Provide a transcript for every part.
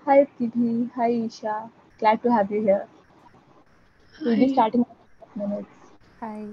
Hi Tidhi, hi Isha. Glad to have you here. We'll be Hi. starting in a couple of minutes. Hi.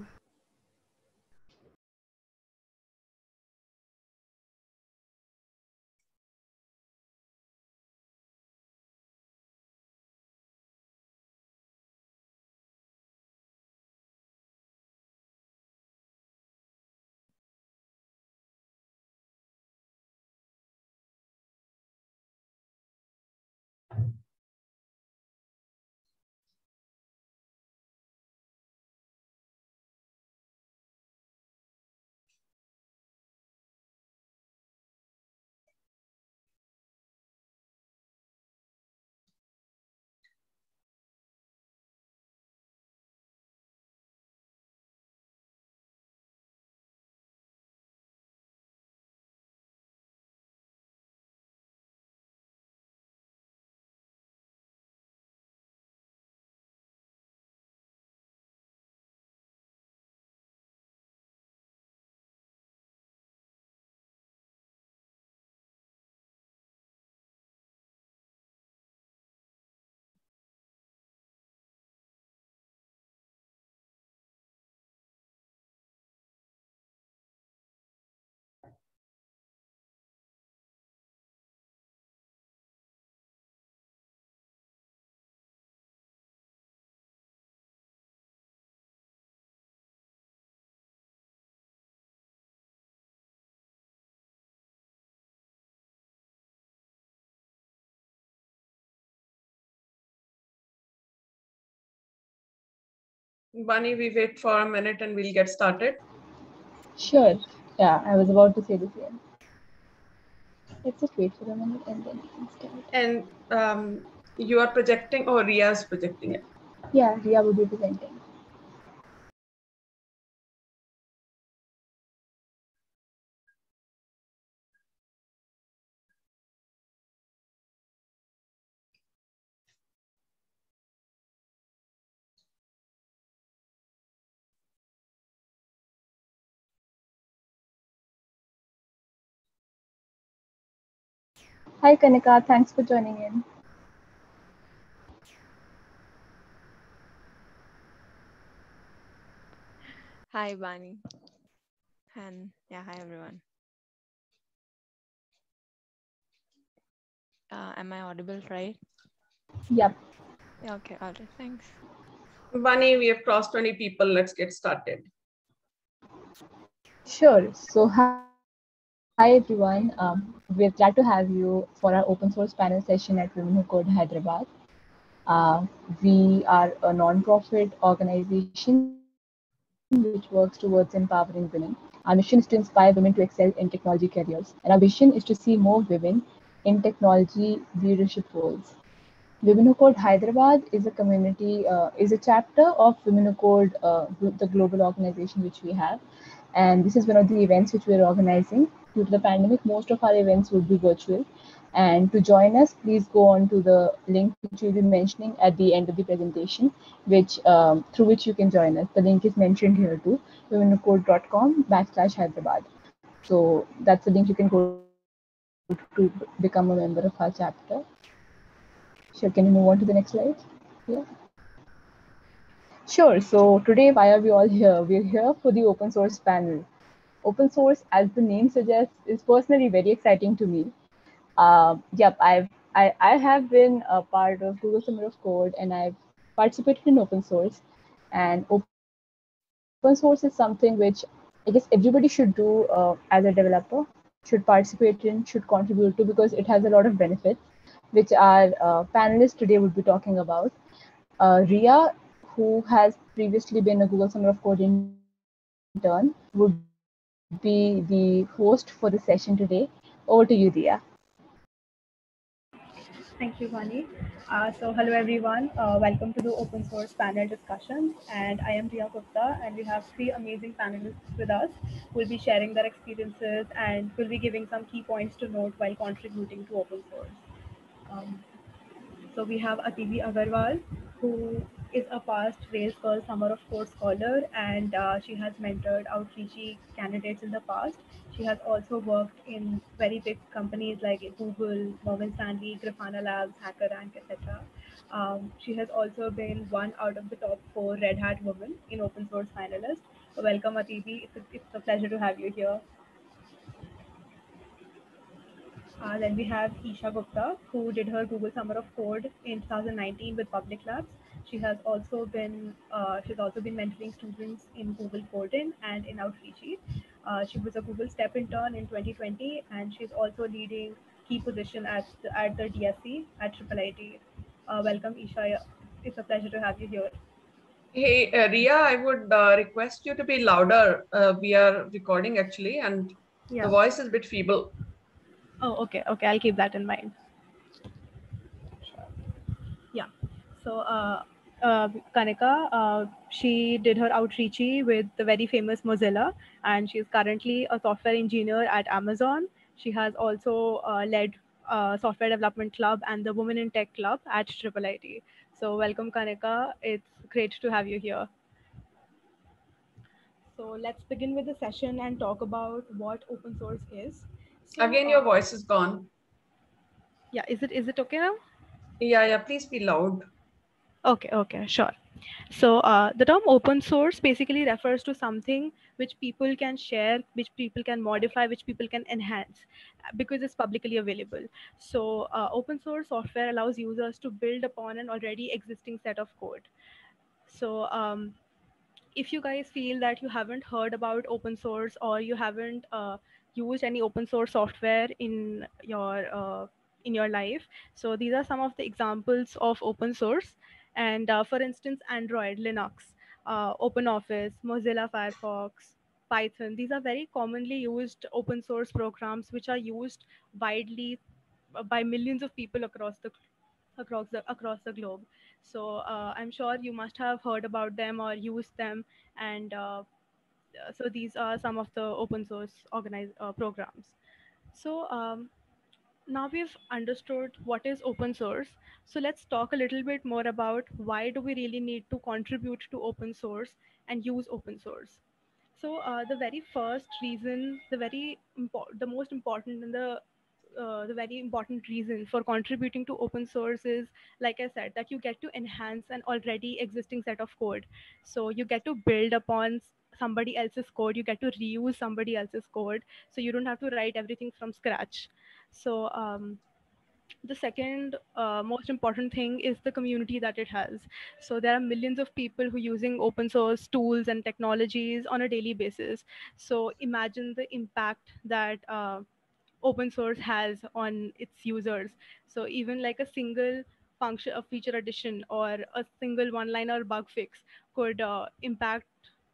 Bunny, we wait for a minute and we'll get started. Sure. Yeah, I was about to say the same. Let's just wait for a minute and then we can start. And you are projecting or Ria is projecting it. Yeah, Ria will be presenting. Hi Kanika, thanks for joining in. Hi, Bani. And yeah, hi, everyone. Am I audible, right? Yep. Yeah, okay, all right, thanks. Bunny, we have crossed 20 people. Let's get started. Sure. So, hi everyone. We're glad to have you for our open source panel session at Women Who Code Hyderabad. We are a non-profit organization which works towards empowering women. Our mission is to inspire women to excel in technology careers, and our vision is to see more women in technology leadership roles. Women Who Code Hyderabad is a community, is a chapter of Women Who Code, the global organization which we have. And this is one of the events which we are organizing. Due to the pandemic, most of our events would be virtual. And to join us, please go on to the link which we'll be mentioning at the end of the presentation, which through which you can join us. The link is mentioned here too, womenwhocode.com/Hyderabad. So that's the link you can go to become a member of our chapter. Sure, can you move on to the next slide? Yeah. Sure. So today, why are we all here? We're here for the open source panel. Open source, as the name suggests, is personally very exciting to me. Yep, I have been a part of Google Summer of Code, and I've participated in open source. And open source is something which I guess everybody should do as a developer, should participate in, should contribute to, because it has a lot of benefits, which our panelists today would be talking about. Ria, who has previously been a Google Summer of Code intern, would be the host for the session today. Over to you, Ria. Thank you, Vani. Hello everyone. Welcome to the open source panel discussion. And I am Riya Gupta, and we have three amazing panelists with us who will be sharing their experiences and will be giving some key points to note while contributing to open source. Um, so we have Ativi Agarwal, who is a past Rails Girl Summer of Code scholar, and she has mentored outreachy candidates in the past. She has also worked in very big companies like Google, Morgan Stanley, Grafana Labs, HackerRank, etc. She has also been one out of the top 4 Red Hat women in open source finalists. So welcome, Atibi. It's a pleasure to have you here. Then we have Isha Gupta, who did her Google Summer of Code in 2019 with Public Labs. She's also been mentoring students in Google Coding and in Outreachy. She was a Google Step intern in 2020, and she's also leading key position at the DSC at IIIT. Welcome, Isha. It's a pleasure to have you here. Hey, Ria, I would request you to be louder. We are recording actually, and the voice is a bit feeble. Oh, okay. Okay, I'll keep that in mind. Yeah. So, Kanika, she did her outreachy with the very famous Mozilla, and she's currently a software engineer at Amazon. She has also led Software Development Club and the Women in Tech Club at IIIT. So, welcome, Kanika. It's great to have you here. So, let's begin with the session and talk about what open source is. So, Again, your voice is gone. Yeah, is it okay now? Yeah, please be loud. Okay, sure. So the term open source basically refers to something which people can share, which people can modify, which people can enhance because it's publicly available. So open source software allows users to build upon an already existing set of code. So if you guys feel that you haven't heard about open source or you haven't used any open source software in your life, so these are some of the examples of open source. And for instance, Android, Linux, OpenOffice, Mozilla Firefox, Python, these are very commonly used open source programs which are used widely by millions of people across the globe. So I'm sure you must have heard about them or used them, and so these are some of the open source programs. So now we've understood what is open source. So let's talk a little bit more about why do we really need to contribute to open source and use open source. So the very first reason, the most important and the very important reason for contributing to open source is, like I said, that you get to enhance an already existing set of code. So you get to build upon somebody else's code, you get to reuse somebody else's code, so you don't have to write everything from scratch. So the second most important thing is the community that it has. So there are millions of people who are using open source tools and technologies on a daily basis. So imagine the impact that open source has on its users. So even like a single function, a feature addition, or a single one-liner bug fix could impact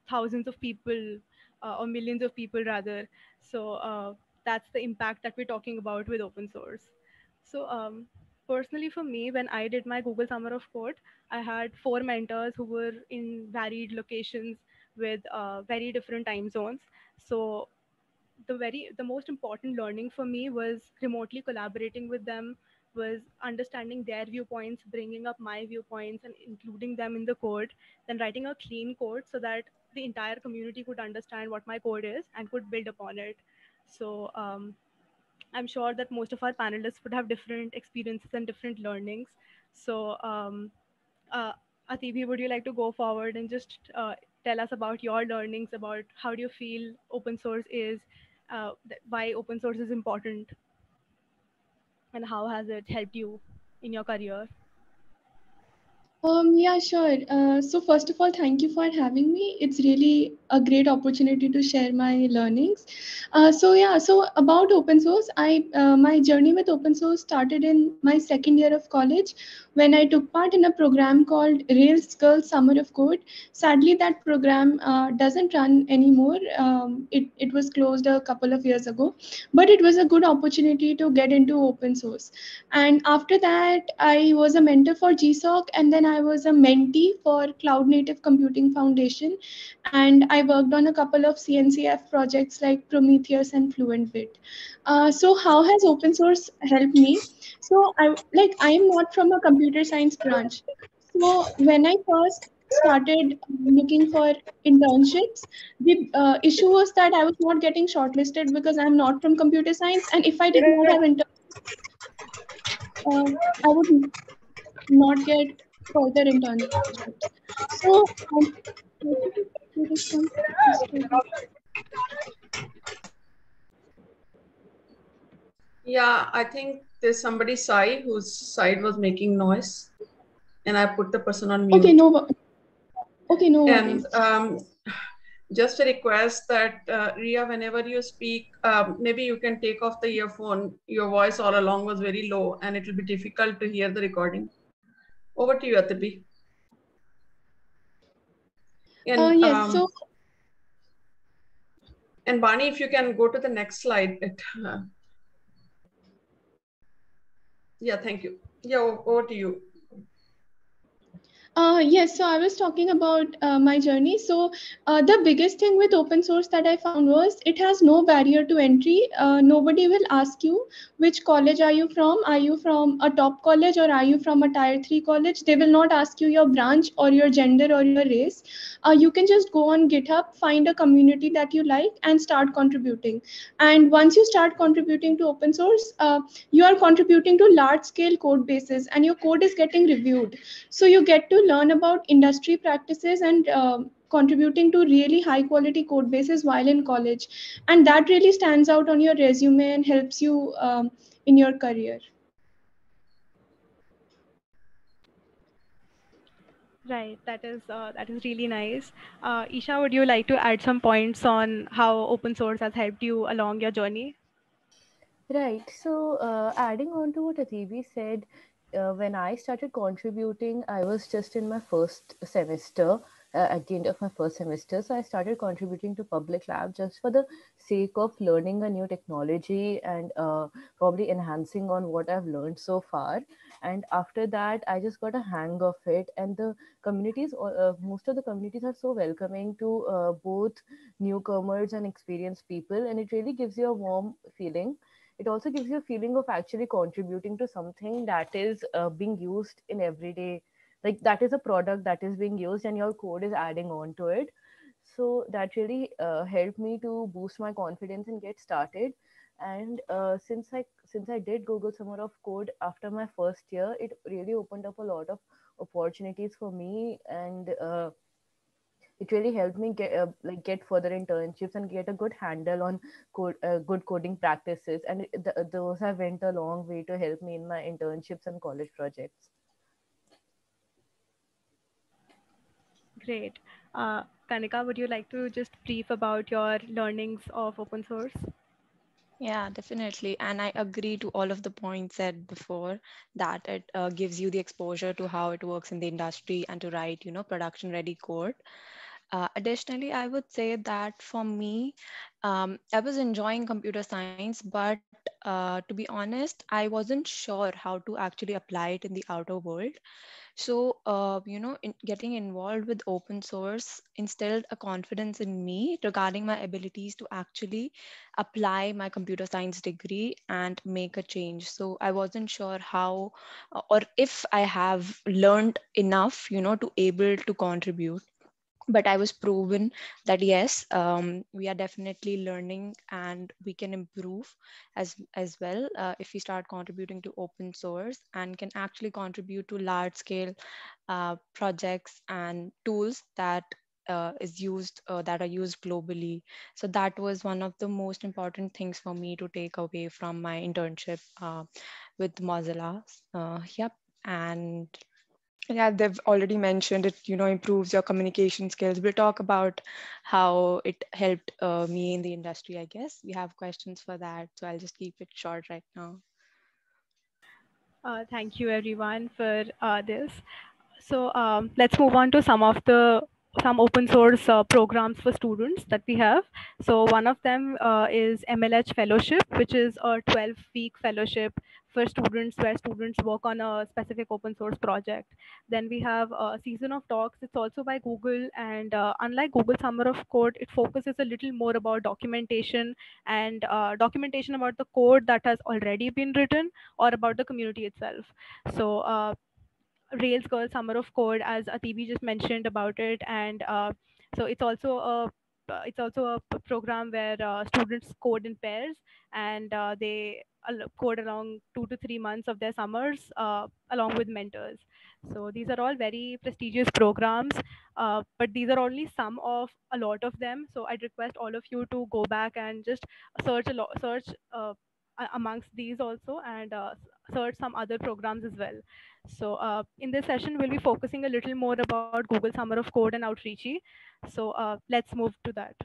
thousands of people or millions of people rather. So that's the impact that we're talking about with open source. So personally for me, when I did my Google Summer of Code, I had 4 mentors who were in varied locations with very different time zones. So the most important learning for me was remotely collaborating with them, was understanding their viewpoints, bringing up my viewpoints and including them in the code, then writing a clean code so that the entire community could understand what my code is and could build upon it. So I'm sure that most of our panelists would have different experiences and different learnings. So uh, Atibi, would you like to go forward and just tell us about your learnings, about how do you feel open source is, why open source is important, and how has it helped you in your career? Yeah, sure. So first of all, thank you for having me. It's really a great opportunity to share my learnings. So about open source, my journey with open source started in my second year of college when I took part in a program called Rails Girls Summer of Code. Sadly, that program doesn't run anymore. It was closed a couple of years ago, but it was a good opportunity to get into open source. And after that, I was a mentor for GSOC, and then I was a mentee for Cloud Native Computing Foundation. And I worked on a couple of CNCF projects like Prometheus and FluentBit. So how has open source helped me? So I am not from a computer science branch. So when I first started looking for internships, the issue was that I was not getting shortlisted because I'm not from computer science, and if I did not have I would not get further internships. So Yeah, I think there's somebody Sai whose side was making noise, and I put the person on mute. Okay, no worries. And just a request that Ria, whenever you speak, maybe you can take off the earphone. Your voice all along was very low, and it will be difficult to hear the recording. Over to you, Atipi. And Yes, so and Bani, if you can go to the next slide. Yeah, thank you. Yeah, over to you. Yes, so I was talking about my journey. So the biggest thing with open source that I found was it has no barrier to entry. Nobody will ask you which college are you from. Are you from a top college or are you from a tier 3 college? They will not ask you your branch or your gender or your race. You can just go on GitHub, find a community that you like and start contributing. And once you start contributing to open source, you are contributing to large scale code bases and your code is getting reviewed. So you get to learn about industry practices and contributing to really high quality code bases while in college, and that really stands out on your resume and helps you in your career. Right, that is really nice. Isha, would you like to add some points on how open source has helped you along your journey? Right. So, adding on to what Atibi said, when I started contributing, I was just in my first semester, at the end of my first semester. So, I started contributing to Public Lab just for the sake of learning a new technology and probably enhancing on what I've learned so far. And after that, I just got a hang of it. And the communities, most of the communities are so welcoming to both newcomers and experienced people. And it really gives you a warm feeling. It also gives you a feeling of actually contributing to something that is being used in everyday, like that is a product that is being used and your code is adding on to it. So that really helped me to boost my confidence and get started. And since I did Google Summer of Code after my first year, it really opened up a lot of opportunities for me. And it really helped me get further internships and get a good handle on good coding practices, and those have went a long way to help me in my internships and college projects. Great. Kanika, would you like to just brief about your learnings of open source? Yeah, definitely. And I agree to all of the points said before, that it gives you the exposure to how it works in the industry and to write, production ready code. Additionally, I would say that for me, I was enjoying computer science, but to be honest, I wasn't sure how to actually apply it in the outer world. So, getting involved with open source instilled a confidence in me regarding my abilities to actually apply my computer science degree and make a change. So, I wasn't sure how or if I have learned enough, to able to contribute, but I was proven that yes, we are definitely learning and we can improve as well if we start contributing to open source and can actually contribute to large scale projects and tools that are used globally. So that was one of the most important things for me to take away from my internship with Mozilla. Yep. And yeah, they've already mentioned it, improves your communication skills. We'll talk about how it helped me in the industry, I guess. We have questions for that, so I'll just keep it short right now. Thank you everyone for this. So let's move on to some open source programs for students that we have. So one of them is MLH Fellowship, which is a 12-week fellowship for students where students work on a specific open source project. Then we have a Season of Talks. It's also by Google, and unlike Google Summer of Code, it focuses a little more about documentation and documentation about the code that has already been written or about the community itself. So Rails Girl Summer of Code, as Atibi just mentioned about it, and so it's also a program where students code in pairs, and they code along 2 to 3 months of their summers along with mentors. So these are all very prestigious programs, but these are only some of a lot of them. So I'd request all of you to go back and just search amongst these also, and search some other programs as well. So in this session, we'll be focusing a little more about Google Summer of Code and Outreachy. So let's move to that.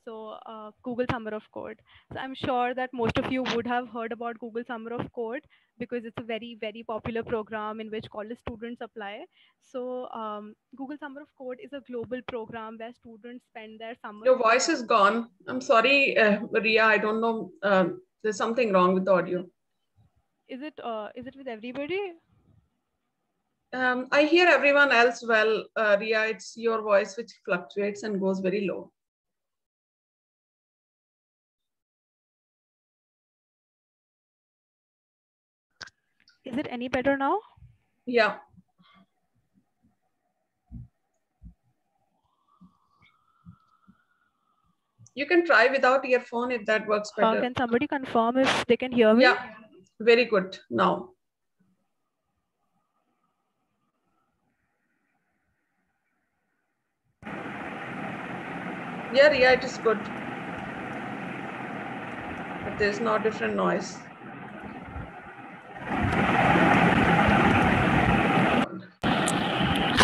So Google Summer of Code. So I'm sure that most of you would have heard about Google Summer of Code because it's a very, very popular program in which college students apply. So Google Summer of Code is a global program where students spend their summer. Your voice is gone. I'm sorry, Ria. I don't know. There's something wrong with the audio. Is it with everybody? I hear everyone else well, Ria. It's your voice which fluctuates and goes very low. Is it any better now? Yeah. You can try without earphone if that works better. Can somebody confirm if they can hear me? Yeah, very good now. Yeah, Ria, it is good. But there's no different noise.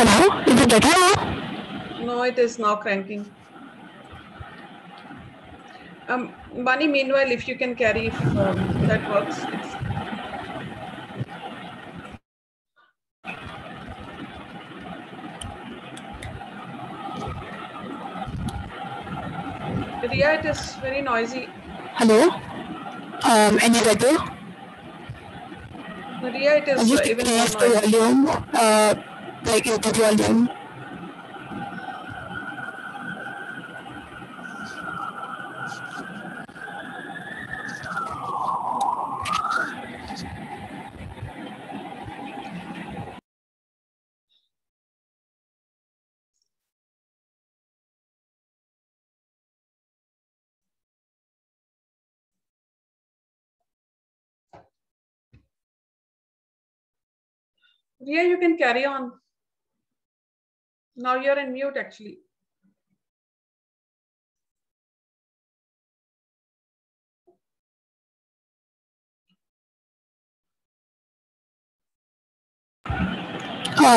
Hello, is it better now? No, it is now cranking. Bunny, meanwhile, if you can carry, if that works. Ria, it is very noisy. Hello? Any better? Ria, it is just even increase more noisy. the volume, like input volume. Ria, you can carry on. Now you're in mute, actually.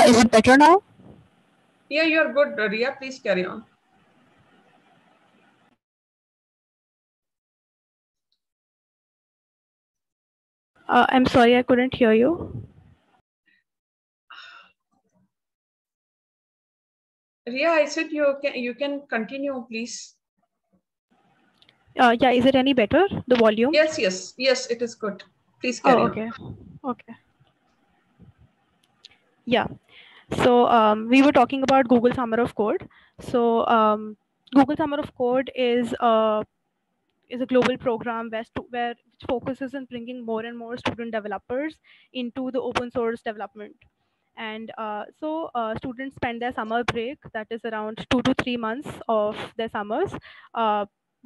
Is it better now? Yeah, you're good, Ria. Please carry on. I'm sorry, I couldn't hear you. Ria, I said you can continue, please. Yeah, is it any better, the volume? Yes, it is good. Please carry on. Okay. Yeah. So we were talking about Google Summer of Code. So Google Summer of Code is a global program which focuses on bringing more and more student developers into the open source development. And so students spend their summer break, that is around 2 to 3 months of their summers,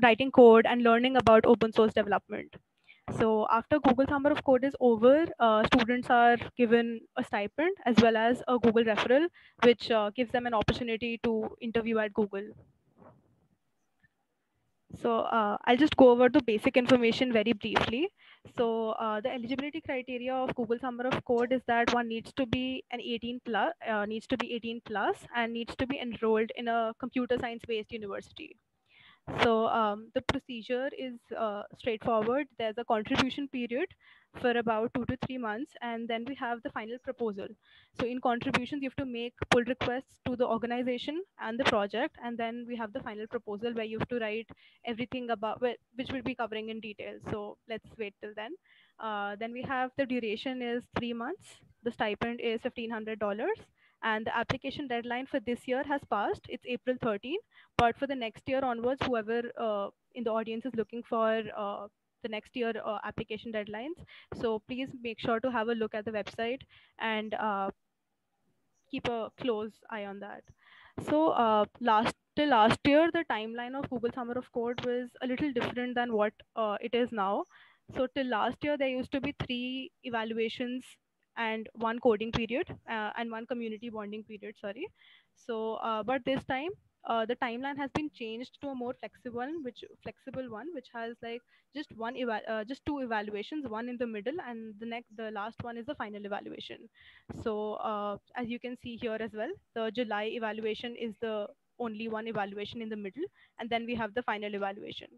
writing code and learning about open source development. So after Google Summer of Code is over, students are given a stipend as well as a Google referral, which gives them an opportunity to interview at Google. So I'll just go over the basic information very briefly. So the eligibility criteria of Google Summer of Code is that one needs to be an 18 plus, and needs to be enrolled in a computer science based university. So the procedure is straightforward. There's a contribution period for about 2 to 3 months, and then we have the final proposal. So in contributions, you have to make pull requests to the organization and the project, and then we have the final proposal where you have to write everything about which we'll be covering in detail. So let's wait till then. Then we have the duration is 3 months. The stipend is $1,500. And the application deadline for this year has passed. It's April 13. But for the next year onwards, whoever in the audience is looking for the next year application deadlines. So please make sure to have a look at the website and keep a close eye on that. So last year, the timeline of Google Summer of Code was a little different than what it is now. So till last year, there used to be 3 evaluations and 1 coding period and 1 community bonding period. Sorry. So, but this time, the timeline has been changed to a more flexible one, which has like just 2 evaluations, one in the middle, and the last one is the final evaluation. So as you can see here as well, the July evaluation is the only one evaluation in the middle, and then we have the final evaluation.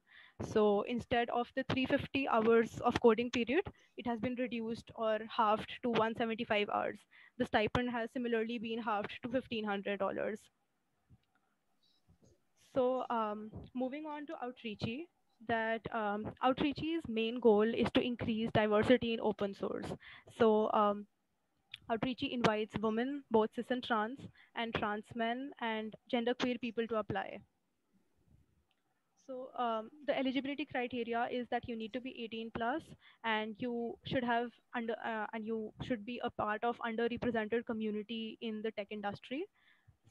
So instead of the 350 hours of coding period, it has been reduced or halved to 175 hours. The stipend has similarly been halved to $1,500. So moving on to Outreachy, that Outreachy's main goal is to increase diversity in open source. So Outreachy invites women, both cis and trans men, and genderqueer people to apply. So the eligibility criteria is that you need to be 18 plus, and you should have and you should be a part of underrepresented community in the tech industry.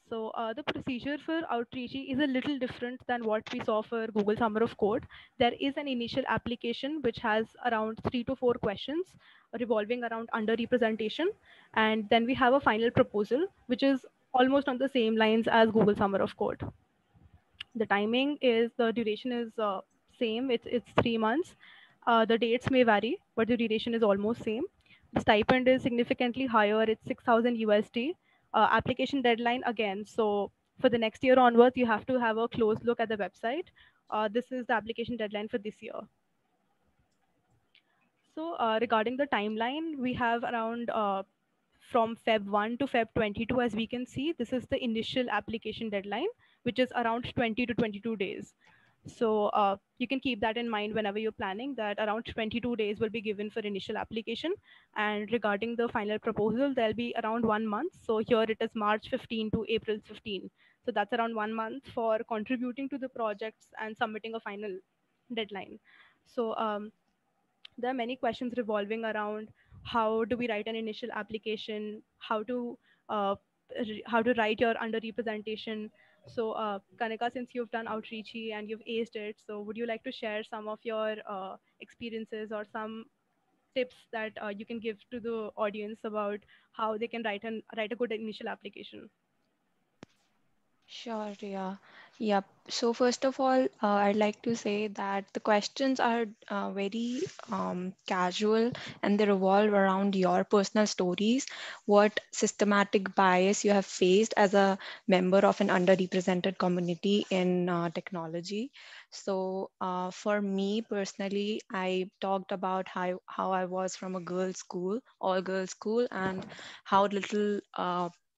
So the procedure for Outreachy is a little different than what we saw for Google Summer of Code. There is an initial application which has around 3 to 4 questions revolving around underrepresentation. And then we have a final proposal, which is almost on the same lines as Google Summer of Code. The duration is same. It's 3 months. The dates may vary, but the duration is almost same. The stipend is significantly higher. It's 6,000 USD. Application deadline again. So for the next year onwards, you have to have a close look at the website. This is the application deadline for this year. So regarding the timeline, we have around from Feb 1 to Feb 22, as we can see, this is the initial application deadline, which is around 20 to 22 days. So you can keep that in mind whenever you're planning that around 22 days will be given for initial application. And regarding the final proposal, there'll be around 1 month. So here it is March 15 to April 15. So that's around 1 month for contributing to the projects and submitting a final deadline. So there are many questions revolving around how do we write an initial application, uh, how to write your underrepresentation. So Kanika, since you've done Outreachy and you've aced it, so would you like to share some of your experiences or some tips that you can give to the audience about how they can write a good initial application? Sure, yeah. Yep. So first of all, I'd like to say that the questions are very casual, and they revolve around your personal stories, what systematic bias you have faced as a member of an underrepresented community in technology. So for me personally, I talked about how I was from a girls' school, all girls school, and how little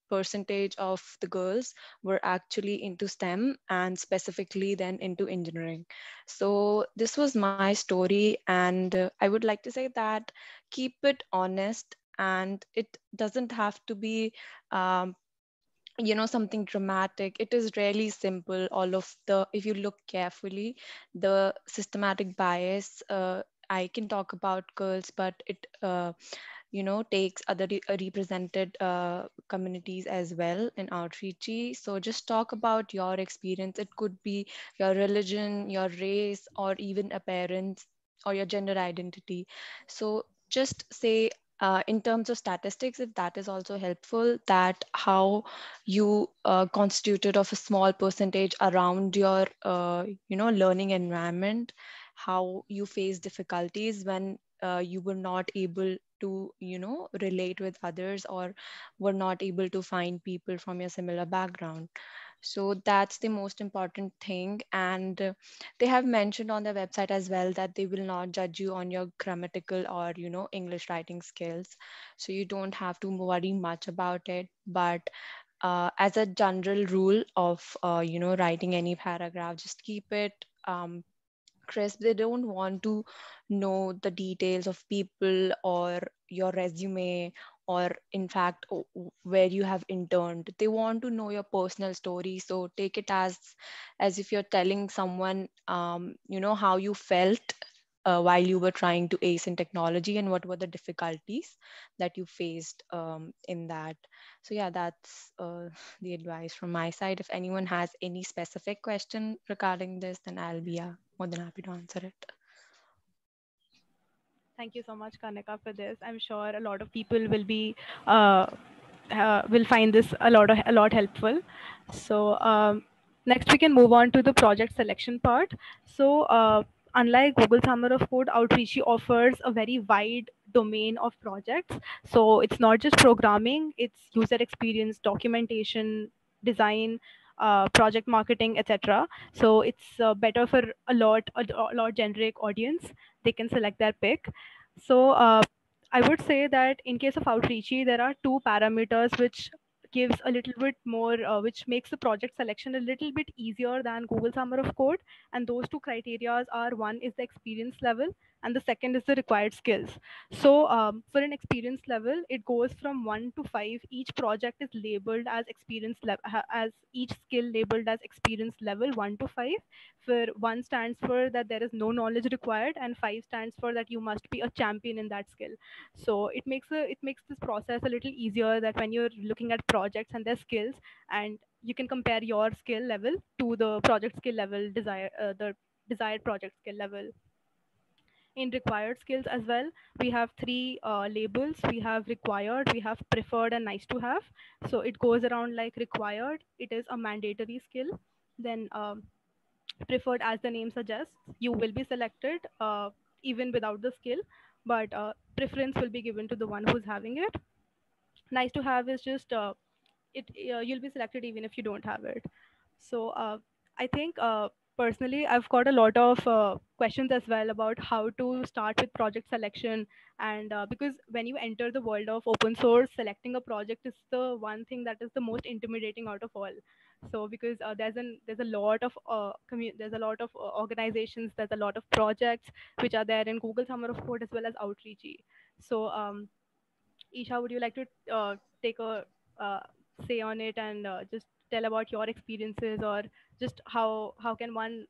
percentage of the girls were actually into STEM and specifically then into engineering. So this was my story, and I would like to say that keep it honest, and it doesn't have to be something dramatic. It is really simple. All of the, if you look carefully, the systematic bias, I can talk about girls, but it takes other represented communities as well in Outreachy. So just talk about your experience. It could be your religion, your race, or even appearance, or your gender identity. So just say, in terms of statistics, if that is also helpful, that how you constituted of a small percentage around your learning environment, how you face difficulties when you were not able to relate with others, or were not able to find people from your similar background. So that's the most important thing. And they have mentioned on their website as well that they will not judge you on your grammatical or English writing skills, so you don't have to worry much about it. But as a general rule of writing any paragraph, just keep it crisp. They don't want to know the details of people or your resume, or in fact where you have interned. They want to know your personal story. So take it as if you're telling someone how you felt while you were trying to ace in technology, and what were the difficulties that you faced in that. So yeah, that's the advice from my side. If anyone has any specific question regarding this, then I'll be more than happy to answer it. Thank you so much, Kanika, for this. I'm sure a lot of people will find this a lot helpful. So next we can move on to the project selection part. So unlike Google Summer of Code, Outreachy offers a very wide domain of projects. So it's not just programming; it's user experience, documentation, design, project marketing, etc. So it's better for a lot generic audience. They can select their pick. So I would say that in case of Outreachy, there are two parameters which gives a little bit more, which makes the project selection a little bit easier than Google Summer of Code. And those two criterias are, one is the experience level, and the second is the required skills. So for an experience level, it goes from 1 to 5. Each project is labeled as experience level, as each skill labeled as experience level 1 to 5. For 1 stands for that there is no knowledge required, and 5 stands for that you must be a champion in that skill. So it makes this process a little easier, that when you're looking at projects and their skills, and you can compare your skill level to the project skill level, the desired project skill level. In required skills as well, we have three labels. We have required, we have preferred, and nice to have. So it goes around like required, it is a mandatory skill. Then preferred, as the name suggests, you will be selected even without the skill, but preference will be given to the one who's having it. Nice to have is just you'll be selected even if you don't have it. So I think personally, I've got a lot of questions as well about how to start with project selection. And because when you enter the world of open source, selecting a project is the one thing that is the most intimidating out of all. So because there's a lot of there's a lot of organizations, there's a lot of projects which are there in Google Summer of Code as well as Outreachy. So Isha, would you like to take a say on it, and just tell about your experiences, or just how can one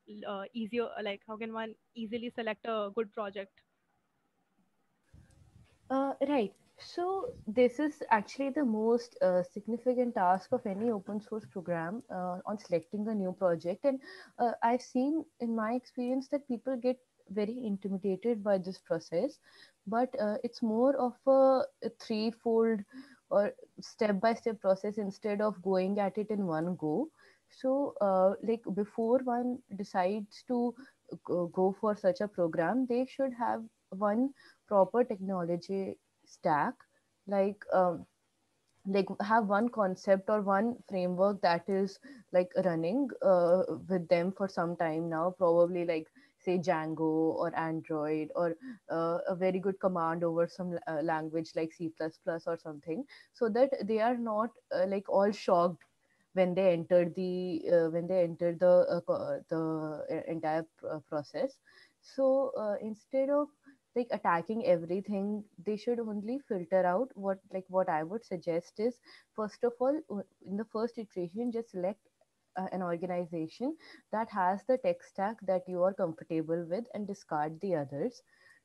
easier like how can one easily select a good project? Right. So this is actually the most significant task of any open source program on selecting a new project. And I've seen in my experience that people get very intimidated by this process, but it's more of a threefold or step-by-step process instead of going at it in one go. So, like before one decides to go for such a program, they should have one proper technology stack, like have one concept or one framework that is like running with them for some time now, probably like say Django or Android, or a very good command over some language like C++ or something, so that they are not like all shocked when they enter the entire process. So instead of like attacking everything, they should only filter out what I would suggest is, first of all, in the first iteration, just select an organization that has the tech stack that you are comfortable with and discard the others.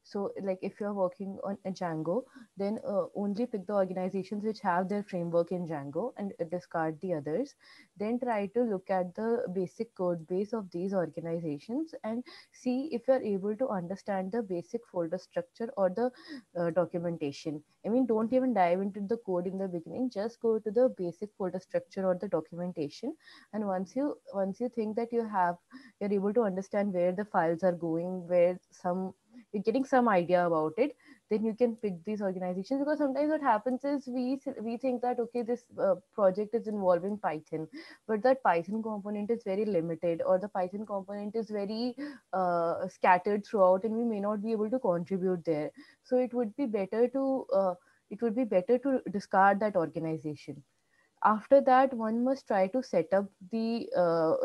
So like if you're working on a Django, then only pick the organizations which have their framework in Django and discard the others. Then try to look at the basic code base of these organizations and see if you're able to understand the basic folder structure or the documentation. I mean, don't even dive into the code in the beginning, just go to the basic folder structure or the documentation. And once you think that you're able to understand where the files are going, where some you're getting some idea about it, then you can pick these organizations. Because sometimes what happens is we think that okay, this project is involving Python, but that Python component is very limited, or the Python component is very scattered throughout, and we may not be able to contribute there. So it would be better to discard that organization. After that, one must try to set up the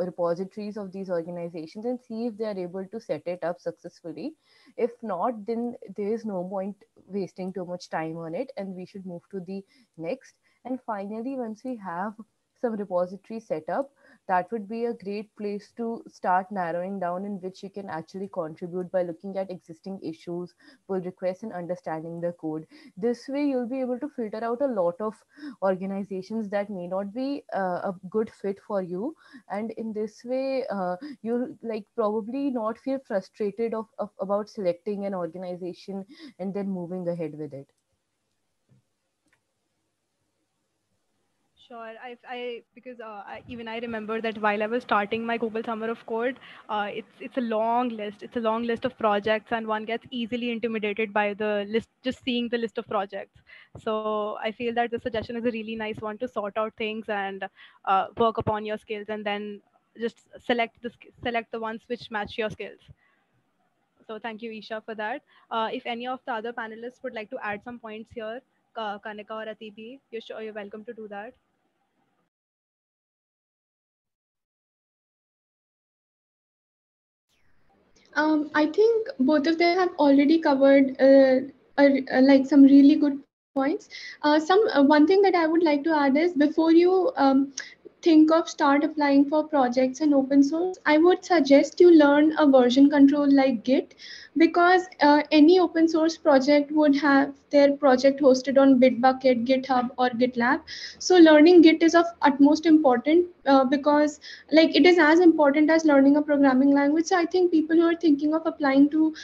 repositories of these organizations and see if they are able to set it up successfully. If not, then there is no point wasting too much time on it, and we should move to the next. And finally, once we have some repository set up, that would be a great place to start narrowing down in which you can actually contribute by looking at existing issues, pull requests, and understanding the code. This way, you'll be able to filter out a lot of organizations that may not be a good fit for you, and in this way you'll like probably not feel frustrated about selecting an organization and then moving ahead with it. Sure. Because even I remember that while I was starting my Google Summer of Code, it's a long list. It's a long list of projects, and one gets easily intimidated by the list, just seeing the list of projects. So I feel that the suggestion is a really nice one to sort out things and work upon your skills, and then just select the ones which match your skills. So thank you, Isha, for that. If any of the other panelists would like to add some points here, Kanika or Atibi, you're welcome to do that. I think both of them have already covered like some really good points. One thing that I would like to add is before you think of start applying for projects in open source, I would suggest you learn a version control like Git, because any open source project would have their project hosted on Bitbucket, GitHub, or GitLab. So learning Git is of utmost important because like it is as important as learning a programming language. So I think people who are thinking of applying to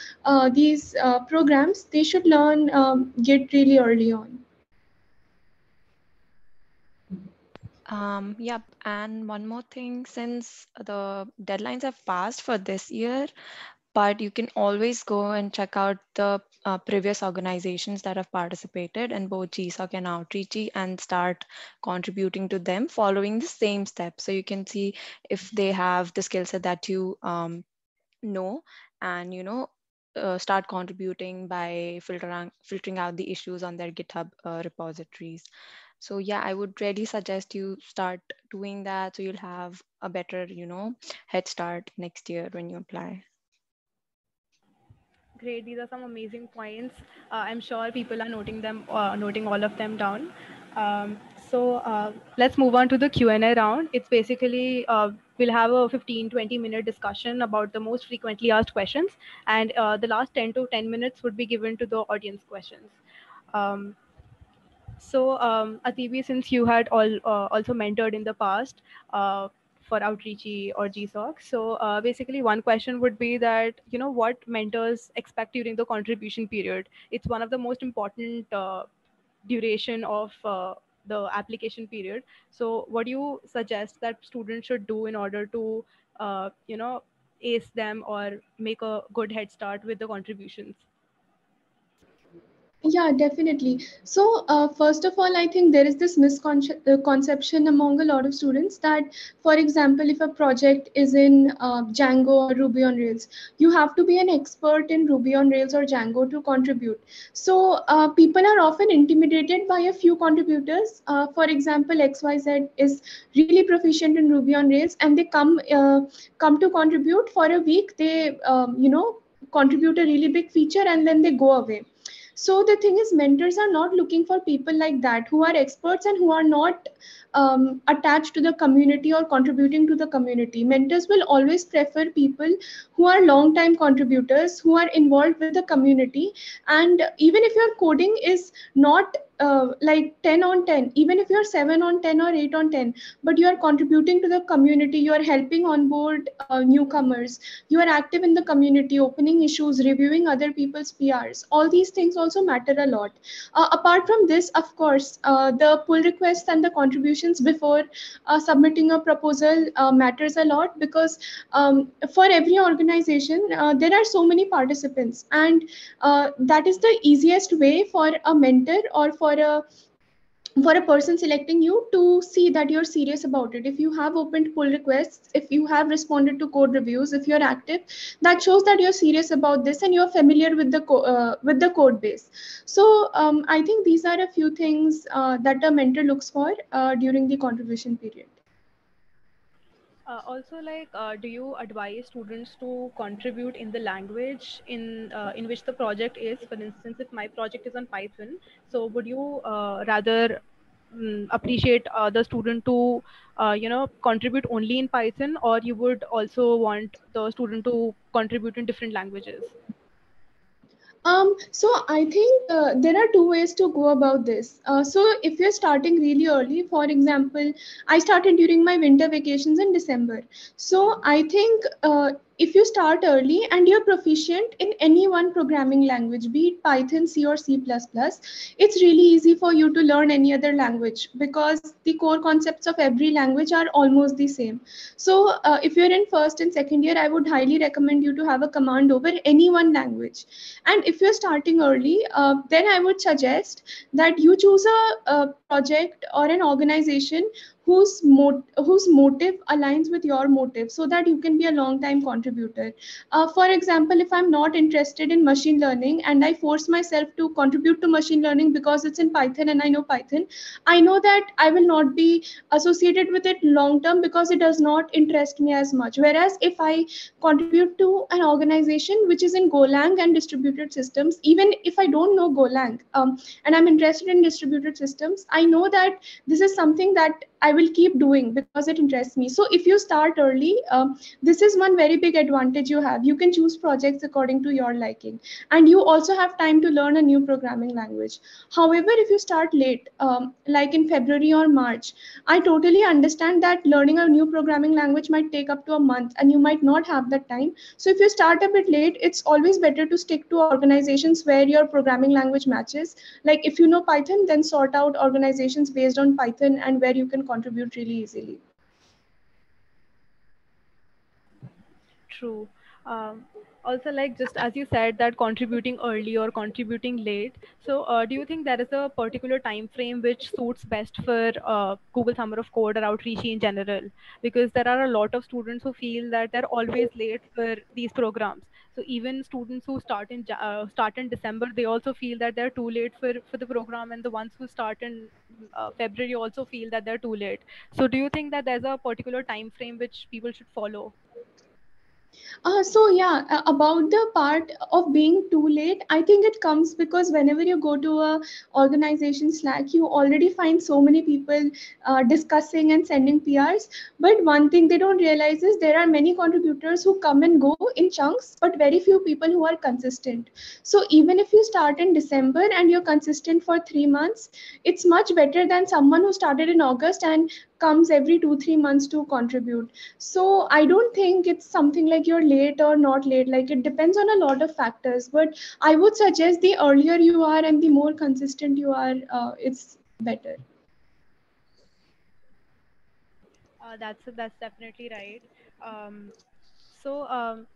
these programs, they should learn Git really early on. Yep. And one more thing, since the deadlines have passed for this year, but you can always go and check out the previous organizations that have participated in both GSOC and Outreachy and start contributing to them following the same steps. So you can see if they have the skill set that you know, and start contributing by filtering out the issues on their GitHub repositories. So yeah, I would really suggest you start doing that so you'll have a better, head start next year when you apply. Great. These are some amazing points. I'm sure people are noting all of them down. So let's move on to the Q&A round. It's basically, we'll have a 15-20 minute discussion about the most frequently asked questions. And the last 10 to 10 minutes would be given to the audience questions. Um, Atibi, since you had also mentored in the past for Outreachy or GSOC, so basically one question would be that, what mentors expect during the contribution period? It's one of the most important duration of the application period. So what do you suggest that students should do in order to, ace them or make a good head start with the contributions? Yeah, definitely. So, first of all, I think there is this misconception among a lot of students that, for example, if a project is in Django or Ruby on Rails, you have to be an expert in Ruby on Rails or Django to contribute. So, people are often intimidated by a few contributors. For example, XYZ is really proficient in Ruby on Rails, and they come to contribute for a week. They, contribute a really big feature, and then they go away. So the thing is, mentors are not looking for people like that who are experts and who are not attached to the community or contributing to the community. Mentors will always prefer people who are long time contributors, who are involved with the community. And even if your coding is not like 10 on 10, even if you're 7 on 10 or 8 on 10, but you are contributing to the community, you are helping onboard newcomers, you are active in the community, opening issues, reviewing other people's PRs, all these things also matter a lot. Apart from this, of course, the pull requests and the contributions before submitting a proposal matters a lot, because for every organization, there are so many participants, and that is the easiest way for a mentor or for a person selecting you to see that you're serious about it. If you have opened pull requests, if you have responded to code reviews, if you're active, that shows that you're serious about this and you're familiar with the code base. So I think these are a few things that a mentor looks for during the contribution period. Also, do you advise students to contribute in the language in which the project is? For instance, if my project is on Python, so would you rather appreciate the student to contribute only in Python, or you would also want the student to contribute in different languages? So I think there are two ways to go about this. So if you're starting really early, for example, I started during my winter vacations in December. So I think if you start early and you're proficient in any one programming language, be it Python, C or C++, it's really easy for you to learn any other language because the core concepts of every language are almost the same. So if you're in first and second year, I would highly recommend you to have a command over any one language. And if you're starting early, then I would suggest that you choose a project or an organization whose motive aligns with your motive, so that you can be a long time contributor. For example, if I'm not interested in machine learning and I force myself to contribute to machine learning because it's in Python and I know Python, I know that I will not be associated with it long term because it does not interest me as much. Whereas if I contribute to an organization which is in Golang and distributed systems, even if I don't know Golang, and I'm interested in distributed systems, I know that this is something that I will keep doing because it interests me. So if you start early, this is one very big advantage you have. You can choose projects according to your liking, and you also have time to learn a new programming language. However, if you start late, like in February or March, I totally understand that learning a new programming language might take up to a month and you might not have that time. So if you start a bit late, it's always better to stick to organizations where your programming language matches. Like if you know Python, then sort out organizations based on Python and where you can contribute really easily. True. Also, like just as you said, that contributing early or contributing late. So, do you think there is a particular time frame which suits best for Google Summer of Code or Outreach in general? Because there are a lot of students who feel that they're always late for these programs. So even students who start in December, they also feel that they're too late for the program, and the ones who start in February also feel that they're too late. So, do you think that there's a particular time frame which people should follow? So yeah, about the part of being too late, I think it comes because whenever you go to a organization Slack, you already find so many people discussing and sending PRs. But one thing they don't realize is there are many contributors who come and go in chunks, but very few people who are consistent. So even if you start in December and you're consistent for 3 months, it's much better than someone who started in August and comes every 2-3 months to contribute. So I don't think it's something like you're late or not late. Like it depends on a lot of factors. But I would suggest the earlier you are and the more consistent you are, it's better. That's definitely right. Um,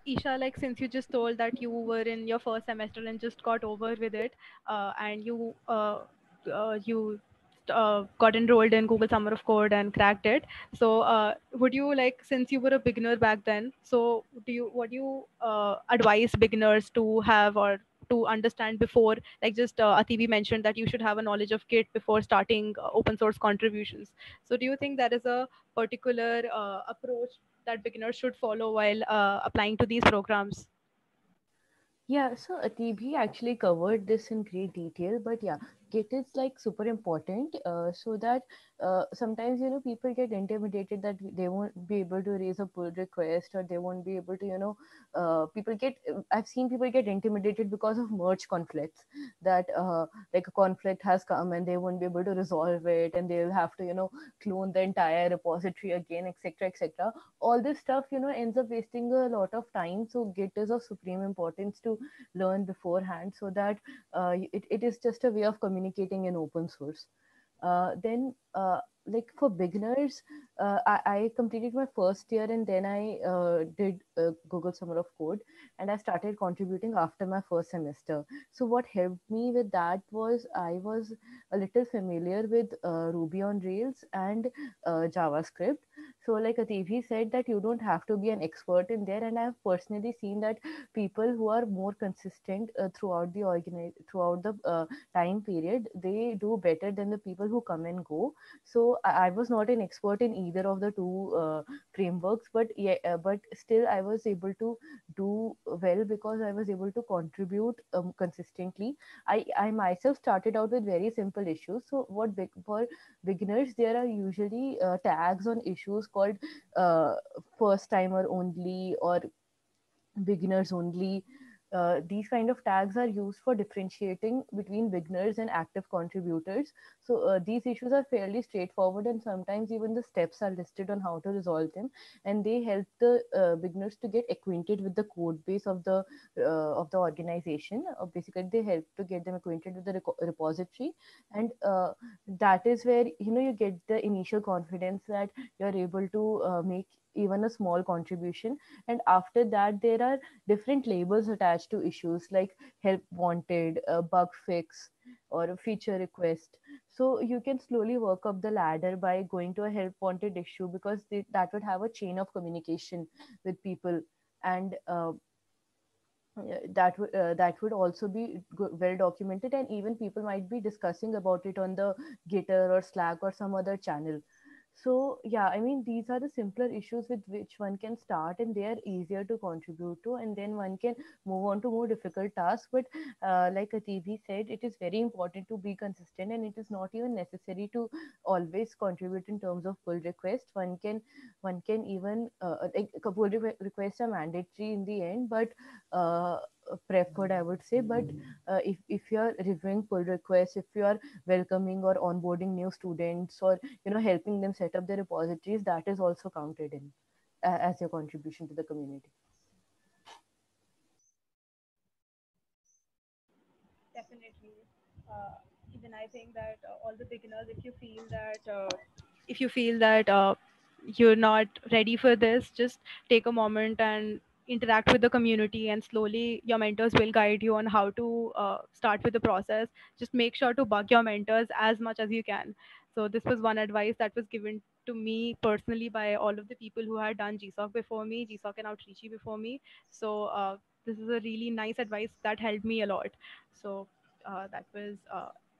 Isha, like since you just told that you were in your first semester and just got over with it, and you got enrolled in Google Summer of Code and cracked it. So, would you like, since you were a beginner back then, so what do you advise beginners to have or to understand before, like just Ativi mentioned that you should have a knowledge of Git before starting open source contributions. So, do you think that is a particular approach that beginners should follow while applying to these programs? Yeah, so Atibi actually covered this in great detail, but yeah, Git is like super important, so that sometimes people get intimidated that they won't be able to raise a pull request, or they won't be able to people get I've seen people get intimidated because of merge conflicts, that like a conflict has come and they won't be able to resolve it, and they'll have to clone the entire repository again, etc., etc. All this stuff ends up wasting a lot of time. So Git is of supreme importance to learn beforehand, so that it is just a way of communicating in open source. Then like for beginners, I completed my first year, and then I did Google Summer of Code, and I started contributing after my first semester. So what helped me with that was I was a little familiar with Ruby on Rails and JavaScript. So like Ativi said, that you don't have to be an expert in there, and I've personally seen that people who are more consistent throughout the time period, they do better than the people who come and go. So I was not an expert in either of the two frameworks, but yeah, but still I was able to do well because I was able to contribute consistently. I myself started out with very simple issues. So for beginners, there are usually tags on issues called uh, first timer only or beginners only. These kind of tags are used for differentiating between beginners and active contributors. So these issues are fairly straightforward, and sometimes even the steps are listed on how to resolve them, and they help the beginners to get acquainted with the code base of the organization. Basically, they help to get them acquainted with the repository, and that is where you get the initial confidence that you're able to make even a small contribution. And after that, there are different labels attached to issues like help wanted, bug fix, or a feature request. So you can slowly work up the ladder by going to a help wanted issue, because that would have a chain of communication with people. And that would also be well documented, and even people might be discussing about it on the Gitter or Slack or some other channel. So yeah, I mean, these are the simpler issues with which one can start, and they are easier to contribute to, and then one can move on to more difficult tasks. But like Ativi said, it is very important to be consistent, and it is not even necessary to always contribute in terms of pull request. One can even like pull requests are mandatory in the end, but uh, preferred, I would say. But if you are reviewing pull requests, if you are welcoming or onboarding new students, or helping them set up their repositories, that is also counted in as your contribution to the community. Definitely. Even I think that all the beginners, if you feel that you're not ready for this, just take a moment and interact with the community, and slowly your mentors will guide you on how to start with the process. Just make sure to bug your mentors as much as you can. So this was one advice that was given to me personally by all of the people who had done GSOC before me, GSOC and Outreachy before me. So this is a really nice advice that helped me a lot. So that was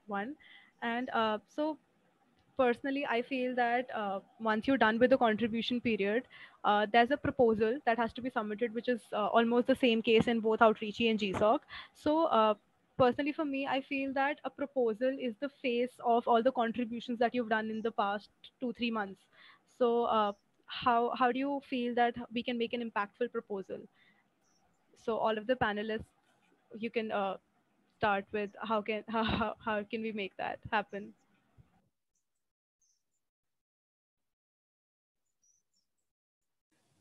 one. And so personally, I feel that once you're done with the contribution period, there's a proposal that has to be submitted, which is almost the same case in both Outreachy and GSOC. So personally, for me, I feel that a proposal is the face of all the contributions that you've done in the past 2-3 months. So how do you feel that we can make an impactful proposal? So all of the panelists, you can start with how can we make that happen?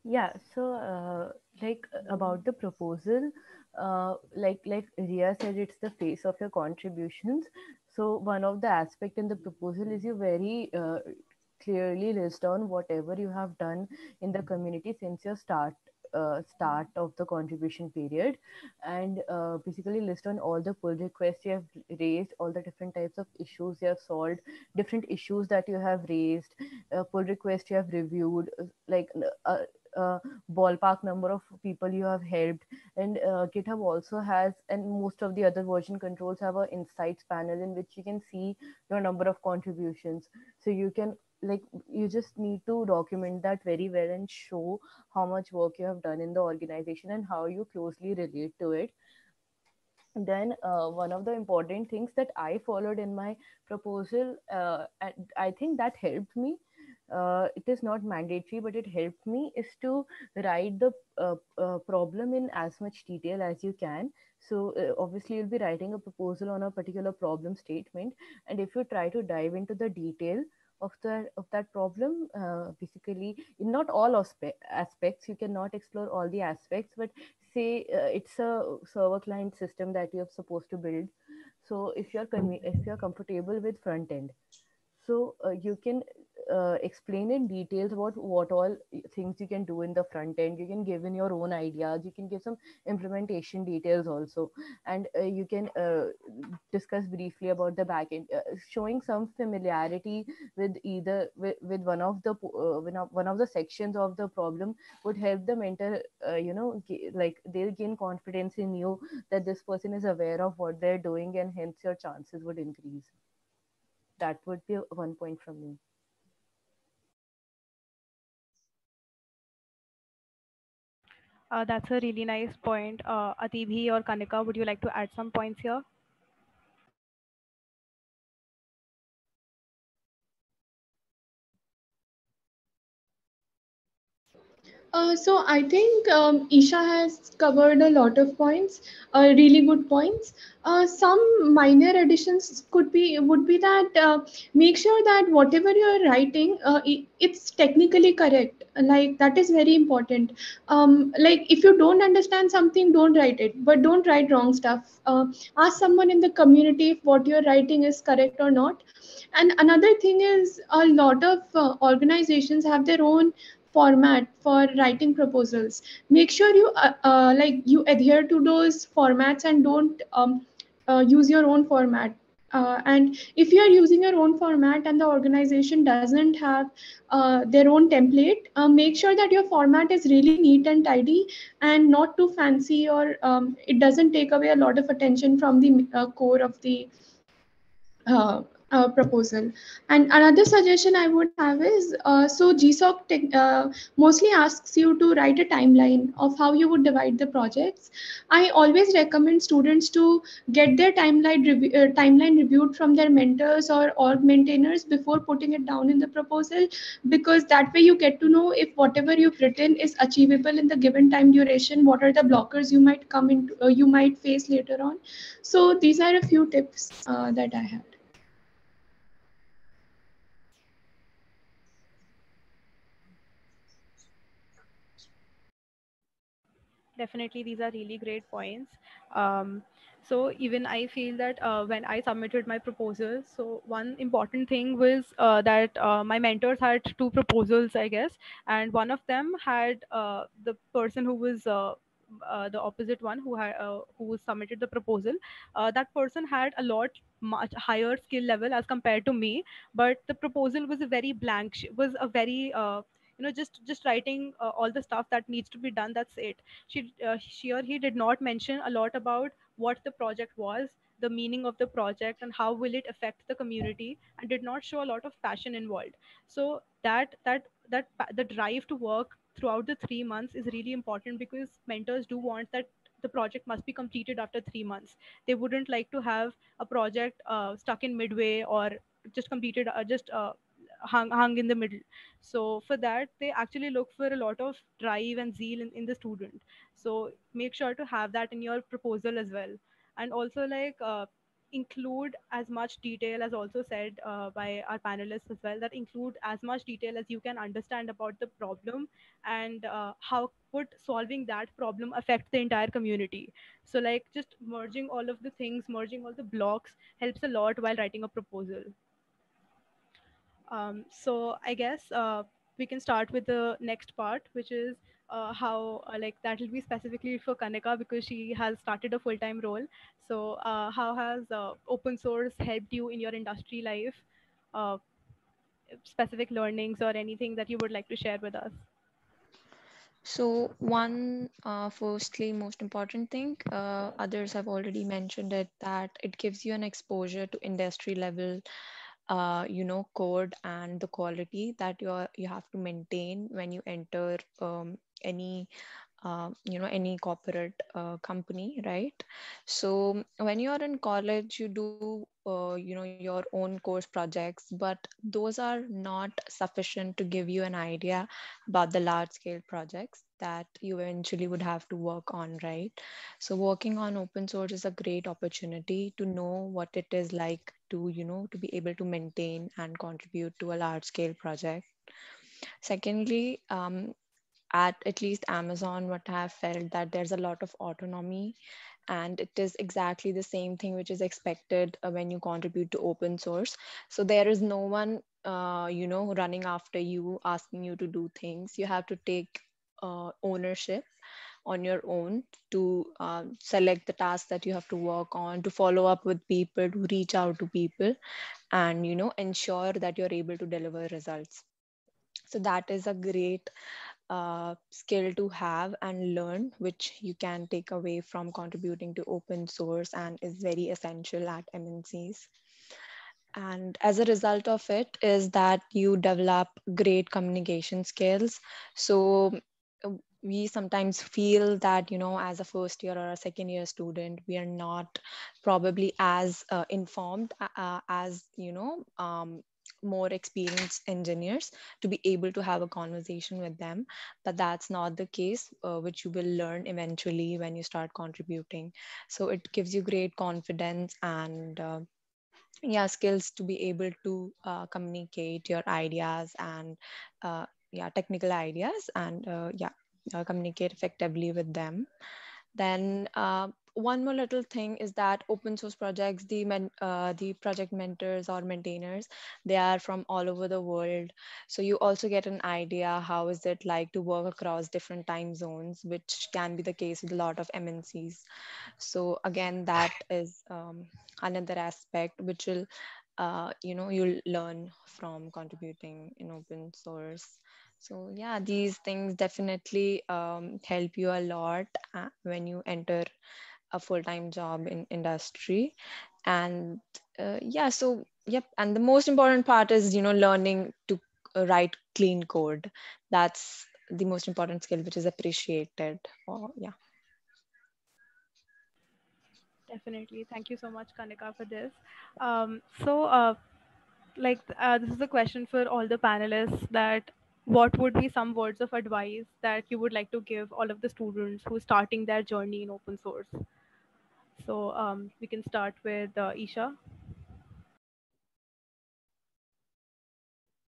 Yeah, so about the proposal, like Ria said, it's the face of your contributions. So one of the aspect in the proposal is you very clearly list down whatever you have done in the community since your start of the contribution period, and basically list on all the pull requests you have raised, all the different types of issues you have solved, different issues that you have raised, pull request you have reviewed, ballpark number of people you have helped. And GitHub also has, and most of the other version controls have a insights panel in which you can see your number of contributions. So you can, like, you just need to document that very well and show how much work you have done in the organization and how you closely relate to it. Then one of the important things that I followed in my proposal, and I think that helped me, it is not mandatory but it helped me, is to write the problem in as much detail as you can. So obviously you'll be writing a proposal on a particular problem statement, and if you try to dive into the detail of that problem, basically in not all aspects, you cannot explore all the aspects, but say it's a server client system that you're supposed to build. So if you're comfortable with front end, so you can explain in details about what all things you can do in the front end. You can give in your own ideas, you can give some implementation details also, and you can discuss briefly about the back end, showing some familiarity with either with one of the sections of the problem would help the mentor, like they'll gain confidence in you that this person is aware of what they're doing, and hence your chances would increase. That would be one point from me. That's a really nice point. Atibhi or Kanika, would you like to add some points here? So I think Isha has covered a lot of points, really good points. Some minor additions would be that make sure that whatever you are writing, it's technically correct. Like that is very important. Like if you don't understand something, don't write it, but don't write wrong stuff. Ask someone in the community if what you're writing is correct or not. And another thing is a lot of organizations have their own format for writing proposals. Make sure you like you adhere to those formats and don't use your own format. And if you are using your own format and the organization doesn't have their own template, make sure that your format is really neat and tidy and not too fancy, or it doesn't take away a lot of attention from the core of the uh, proposal. And another suggestion I would have is so GSOC mostly asks you to write a timeline of how you would divide the projects. I always recommend students to get their timeline reviewed from their mentors or org maintainers before putting it down in the proposal, because that way you get to know if whatever you've written is achievable in the given time duration, what are the blockers you might face later on. So these are a few tips that I have. Definitely, these are really great points. Um, so even I feel that when I submitted my proposal, so one important thing was that my mentors had two proposals, I guess, and one of them had the person who was the opposite one who submitted the proposal. That person had a lot much higher skill level as compared to me, but the proposal was a very blank, was a very just writing all the stuff that needs to be done. That's it. She or he did not mention a lot about what the project was, the meaning of the project, and how will it affect the community, and did not show a lot of passion involved. So the drive to work throughout the 3 months is really important, because mentors do want that the project must be completed after 3 months. They wouldn't like to have a project stuck in midway, or just completed just hung in the middle. So for that, they actually look for a lot of drive and zeal in the student. So make sure to have that in your proposal as well. And also, like, include as much detail, as also said by our panelists as well, that include as much detail as you can understand about the problem, and how would solving that problem affect the entire community. So like, just merging all of the things, merging all the blocks helps a lot while writing a proposal. So I guess we can start with the next part, which is how like that will be specifically for Kanika, because she has started a full-time role. So how has open source helped you in your industry life? Uh, Specific learnings or anything that you would like to share with us? So one, firstly, most important thing, others have already mentioned it, that it gives you an exposure to industry level, code and the quality that you have to maintain when you enter any any corporate company, right? So when you're in college, you do your own course projects, but those are not sufficient to give you an idea about the large scale projects that you eventually would have to work on, right? So working on open source is a great opportunity to know what it is like to to be able to maintain and contribute to a large scale project. Secondly, at least Amazon, what I have felt that there's a lot of autonomy, and it is exactly the same thing which is expected when you contribute to open source. So there is no one, running after you, asking you to do things. You have to take ownership on your own to select the tasks that you have to work on, to follow up with people, to reach out to people, and ensure that you're able to deliver results. So that is a great skill to have and learn, which you can take away from contributing to open source and is very essential at MNCs. And as a result of it is that you develop great communication skills. So we sometimes feel that, as a first year or a second year student, we are not probably as informed as, more experienced engineers to be able to have a conversation with them. But that's not the case, which you will learn eventually when you start contributing. So it gives you great confidence and yeah, skills to be able to communicate your ideas and technical ideas, and communicate effectively with them. Then one more little thing is that open source projects, the project mentors or maintainers, they are from all over the world. So you also get an idea how is it like to work across different time zones, which can be the case with a lot of MNCs. So again, that is another aspect which will, you'll learn from contributing in open source. So yeah, these things definitely help you a lot when you enter a full-time job in industry. And so yep. And the most important part is, learning to write clean code. That's the most important skill, which is appreciated. Yeah. Definitely. Thank you so much, Kanika, for this. This is a question for all the panelists, that what would be some words of advice that you would like to give all of the students who are starting their journey in open source? So we can start with Isha.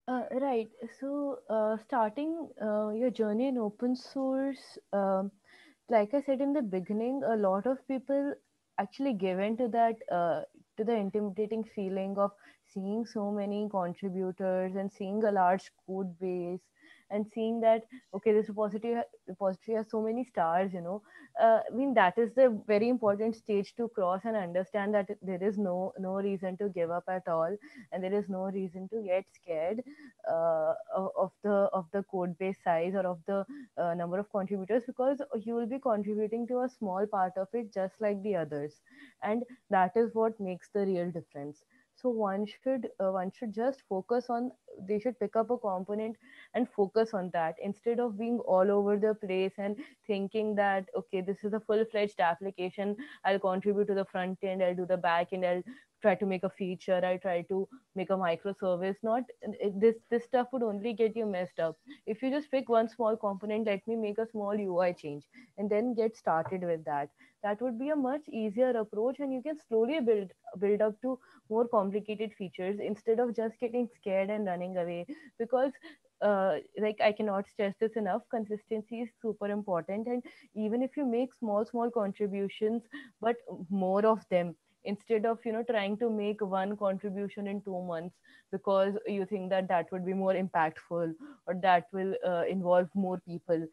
Right. So, starting your journey in open source, like I said in the beginning, a lot of people actually give in to that, to the intimidating feeling of seeing so many contributors and seeing a large code base and seeing that, okay, this repository has so many stars, I mean, that is the very important stage to cross and understand that there is no reason to give up at all, and there is no reason to get scared of the code base size or of the number of contributors, because you will be contributing to a small part of it just like the others, and that is what makes the real difference. So one should just focus on, they should pick up a component and focus on that, instead of being all over the place and thinking that, okay, this is a full-fledged application, I'll contribute to the front end, I'll do the back end, I'll try to make a feature, I try to make a microservice. Not this stuff would only get you messed up. If you just pick one small component, let me make a small UI change, and then get started with that. That would be a much easier approach, and you can slowly build up to more complicated features instead of just getting scared and running away. Because like, I cannot stress this enough, consistency is super important. And even if you make small contributions, but more of them, instead of trying to make one contribution in 2 months because you think that that would be more impactful, or that will involve more people,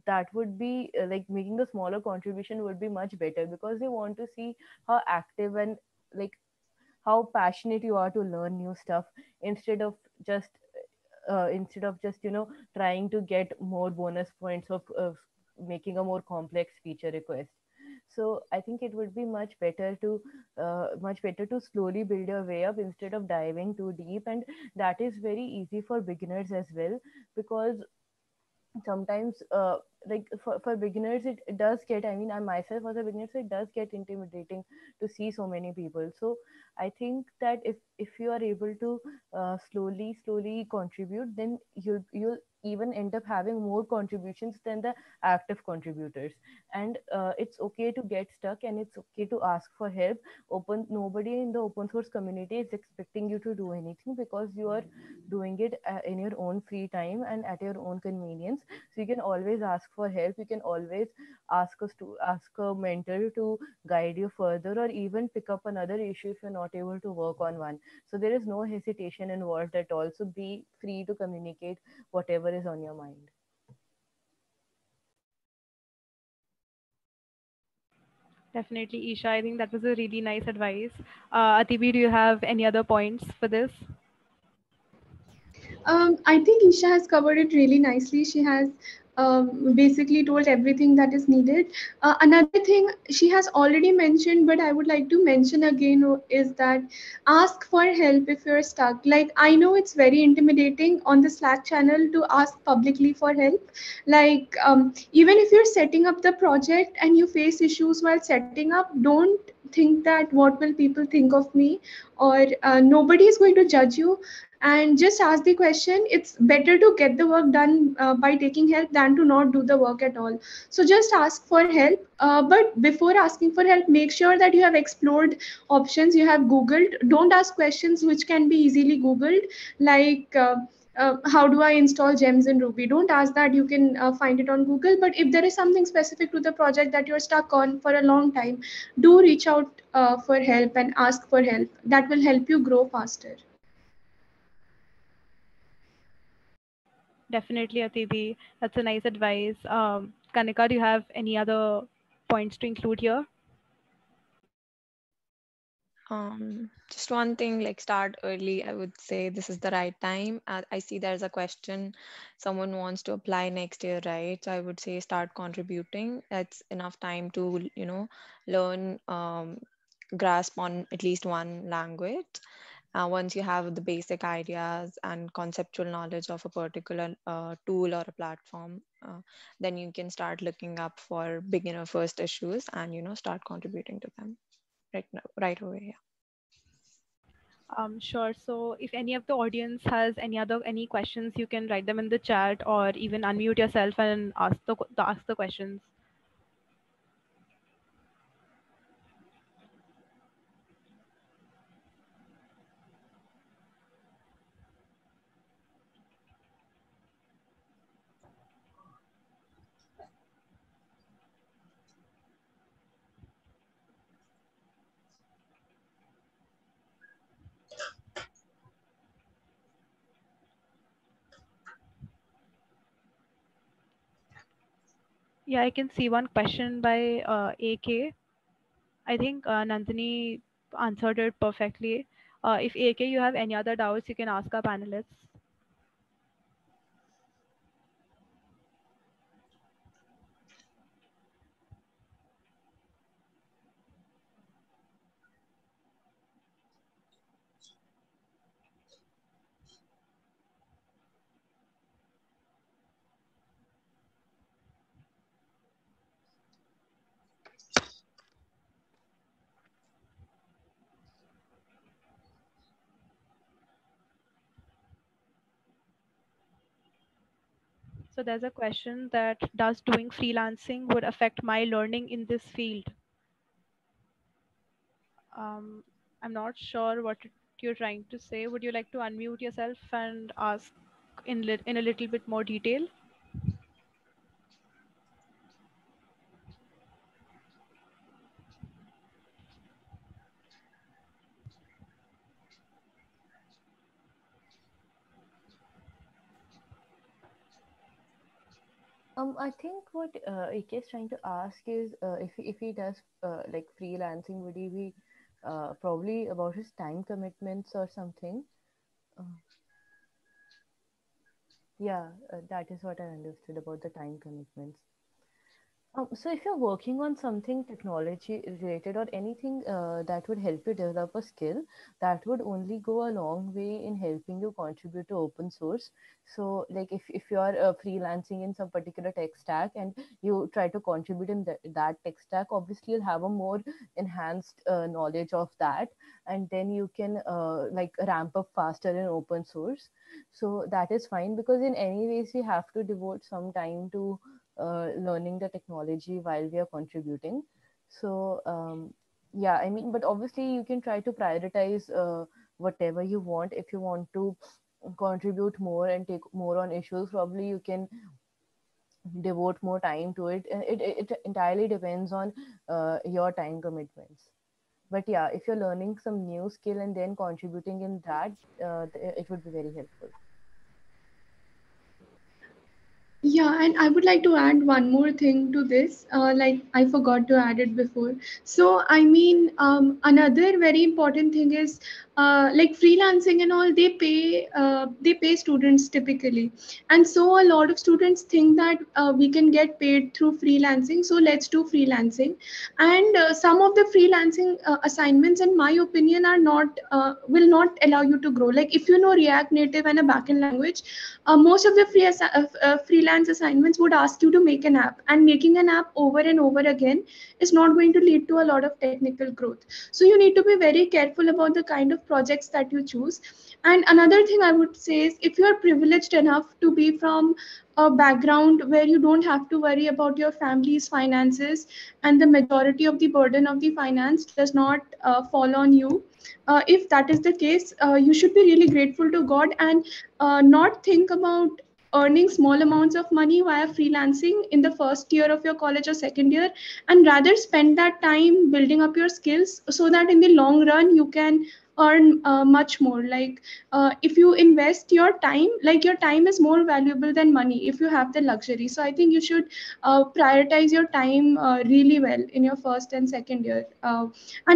that would be like, making the smaller contribution would be much better, because they want to see how active and, like, how passionate you are to learn new stuff, instead of just instead of just trying to get more bonus points of making a more complex feature request. So I think it would be much better to slowly build your way up instead of diving too deep. And that is very easy for beginners as well, because sometimes like, for beginners, it does get, I mean, I myself was a beginner, so it does get intimidating to see so many people. So I think that if you are able to slowly contribute, then you'll even end up having more contributions than the active contributors. And it's okay to get stuck, and it's okay to ask for help. Nobody in the open source community is expecting you to do anything, because you are doing it in your own free time and at your own convenience. So you can always ask for help. You can always ask a mentor to guide you further, or even pick up another issue if you're not able to work on one. So there is no hesitation involved at all. So be free to communicate whatever is on your mind. Definitely, Isha. I think that was a really nice advice. Atibi, do you have any other points for this? I think Isha has covered it really nicely. She has basically told everything that is needed. Another thing she has already mentioned, but I would like to mention again, is that ask for help if you're stuck. Like, I know it's very intimidating on the Slack channel to ask publicly for help. Like, even if you're setting up the project and you face issues while setting up, don't think that what will people think of me, or nobody is going to judge you, and just ask the question. It's better to get the work done by taking help than to not do the work at all. So just ask for help, but before asking for help, make sure that you have explored options, you have googled. Don't ask questions which can be easily googled, like how do I install gems in Ruby. Don't ask that. You can find it on Google. But if there is something specific to the project that you're stuck on for a long time, do reach out for help and ask for help. That will help you grow faster. Definitely, Atibi. That's a nice advice. Kanika, do you have any other points to include here? Just one thing, like start early. I would say this is the right time. I see there's a question. Someone wants to apply next year, right? So I would say start contributing. That's enough time to, learn, grasp on at least one language. Once you have the basic ideas and conceptual knowledge of a particular tool or a platform, then you can start looking up for beginner first issues and, start contributing to them right now, right away. Yeah. Sure. So if any of the audience has any questions, you can write them in the chat or even unmute yourself and ask the questions. Yeah, I can see one question by AK. I think Nandini answered it perfectly. If AK, you have any other doubts, you can ask our panelists. So there's a question that does doing freelancing would affect my learning in this field? I'm not sure what you're trying to say. Would you like to unmute yourself and ask in a little bit more detail? I think what AK is trying to ask is, if he does like freelancing, would he be probably about his time commitments or something? Uh, yeah, that is what I understood about the time commitments. So if you're working on something technology related or anything that would help you develop a skill, that would only go a long way in helping you contribute to open source. So like if you're freelancing in some particular tech stack and you try to contribute in that tech stack, obviously you'll have a more enhanced knowledge of that, and then you can like ramp up faster in open source. So that is fine, because in any ways we have to devote some time to learning the technology while we are contributing. So yeah, I mean, but obviously you can try to prioritize whatever you want. If you want to contribute more and take more on issues, probably you can devote more time to it. It entirely depends on your time commitments. But yeah, if you're learning some new skill and then contributing in that, it would be very helpful. Yeah, and I would like to add one more thing to this. Like I forgot to add it before. So I mean, another very important thing is like freelancing and all. They pay students typically, and so a lot of students think that we can get paid through freelancing. So let's do freelancing, and some of the freelancing assignments, in my opinion, are not will not allow you to grow. Like if you know React Native and a backend language, most of the freelance assignments would ask you to make an app, and making an app over and over again is not going to lead to a lot of technical growth. So you need to be very careful about the kind of projects that you choose. And another thing I would say is, if you are privileged enough to be from a background where you don't have to worry about your family's finances, and the majority of the burden of the finance does not fall on you, if that is the case, you should be really grateful to God, and not think about earning small amounts of money via freelancing in the first year of your college or second year, and rather spend that time building up your skills so that in the long run you can earn much more. Like if you invest your time, like your time is more valuable than money if you have the luxury. So I think you should prioritize your time really well in your first and second year. And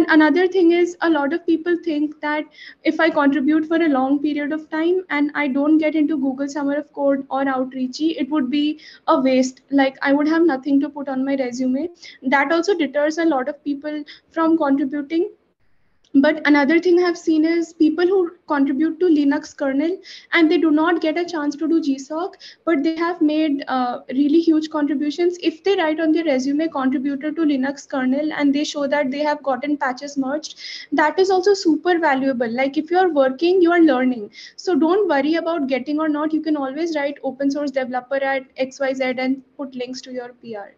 another thing is, a lot of people think that if I contribute for a long period of time and I don't get into Google Summer of Code or Outreachy, it would be a waste. Like I would have nothing to put on my resume. That also deters a lot of people from contributing. But another thing I've seen is people who contribute to Linux kernel and they do not get a chance to do GSOC, but they have made really huge contributions. If they write on their resume contributor to Linux kernel and they show that they have gotten patches merged, that is also super valuable. Like if you're working, you are learning. So don't worry about getting or not. You can always write open source developer at XYZ and put links to your PR.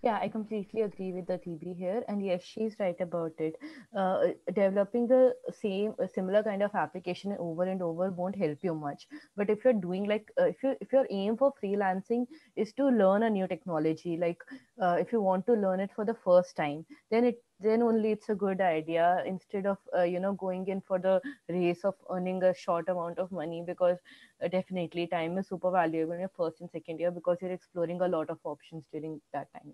Yeah, I completely agree with the TB here, and yes, she's right about it. Developing the similar kind of application over and over won't help you much. But if you're doing like if your aim for freelancing is to learn a new technology, like if you want to learn it for the first time, then only it's a good idea, instead of going in for the race of earning a short amount of money, because definitely time is super valuable in your first and second year, because you're exploring a lot of options during that time.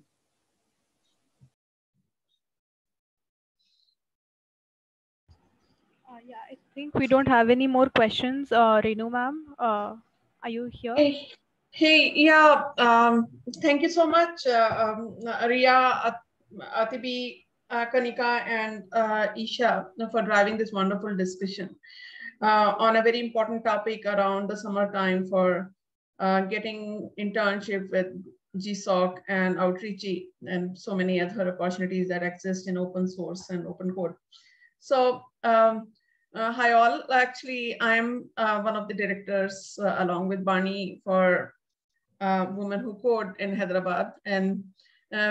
Yeah, I think we don't have any more questions. Renu ma'am, are you here? Hey, yeah. Thank you so much, Ria, Atibi, Kanika, and Isha for driving this wonderful discussion on a very important topic around the summertime for getting internship with GSOC and Outreachy and so many other opportunities that exist in open source and open code. So hi all. Actually, I'm one of the directors along with Barney for Women Who Code in Hyderabad. And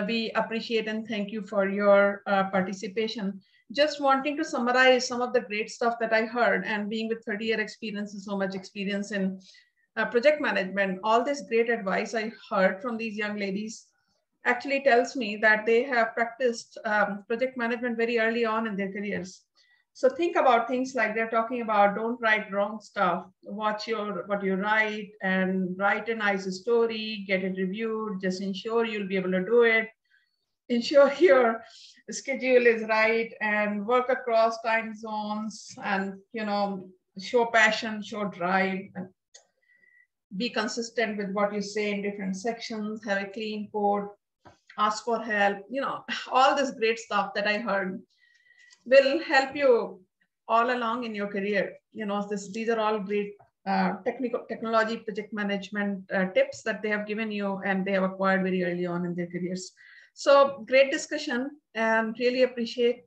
we appreciate and thank you for your participation. Just wanting to summarize some of the great stuff that I heard, and being with 30-year experience and so much experience in project management, all this great advice I heard from these young ladies actually tells me that they have practiced project management very early on in their careers. So think about things like they're talking about: don't write wrong stuff, watch what you write, and write a nice story, get it reviewed, just ensure you'll be able to do it, ensure your schedule is right, and work across time zones, and show passion, show drive. be consistent with what you say in different sections, have a clean code, ask for help, all this great stuff that I heard will help you all along in your career. These are all great technology project management tips that they have given you and they have acquired very early on in their careers. So great discussion, and really appreciate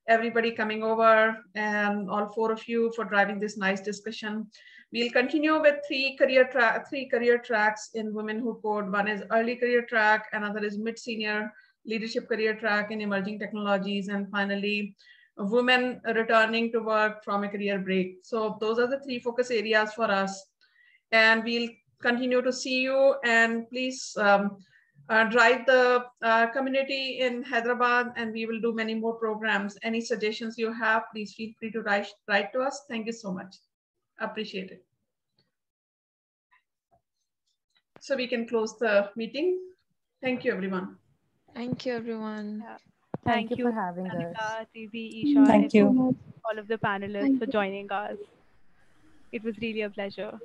everybody coming over and all four of you for driving this nice discussion. We'll continue with three career tracks in Women Who Code. One is early career track, another is mid-senior leadership career track in emerging technologies, and finally, women returning to work from a career break. So those are the three focus areas for us. And we'll continue to see you, and please drive the community in Hyderabad, and we will do many more programs. Any suggestions you have, please feel free to write to us. Thank you so much. Appreciate it. So we can close the meeting. Thank you, everyone. Thank you, everyone. Yeah. Thank you for having us. Radhika, Tizi, Isha, Thank and you. all of the panelists for joining us. It was really a pleasure.